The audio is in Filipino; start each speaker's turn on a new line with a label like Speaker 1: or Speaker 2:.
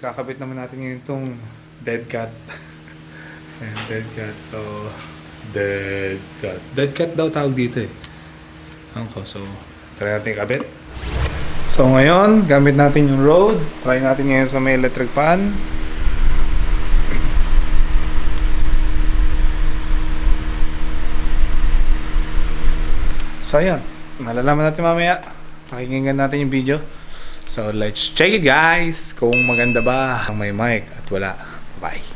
Speaker 1: kakabit naman natin ngayon itong dead cat. Ayan, dead cat. So, dead cat. Dead cat daw tawag dito eh. So, try natin ikabit. So, ngayon, gamit natin yung Rode. Try natin ngayon sa may electric pan. So, ayan. Malalaman natin mamaya. Pakinggan natin yung video. So, let's check it guys! Kung maganda ba ang may mic at wala. Bye!